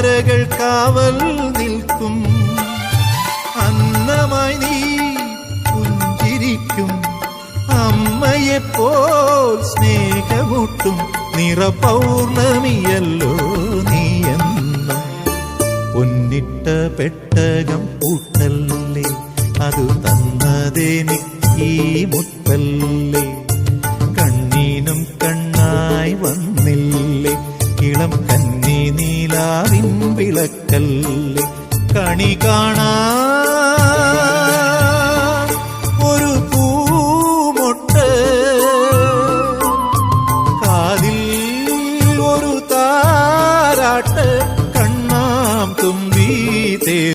താമരകൾ കാവൽ നിൽക്കും. അന്നമായി നീ പുഞ്ചിരിക്കും, അമ്മയെപ്പോൽ സ്നേഹമൂട്ടും നിറപൗർണമിയല്ലോ നീയെന്നും. പൊന്നിട്ട പെട്ടകം പൂട്ടല്ലേ, അതു തന്നതെനിക്കീ മുത്തല്ലേ. കണ്ണീനും കണ്ണായി വന്നില്ലേ, ഇളം കന്നി നീലാവിൻ വിളക്കല്ലേ. കണി കാണാ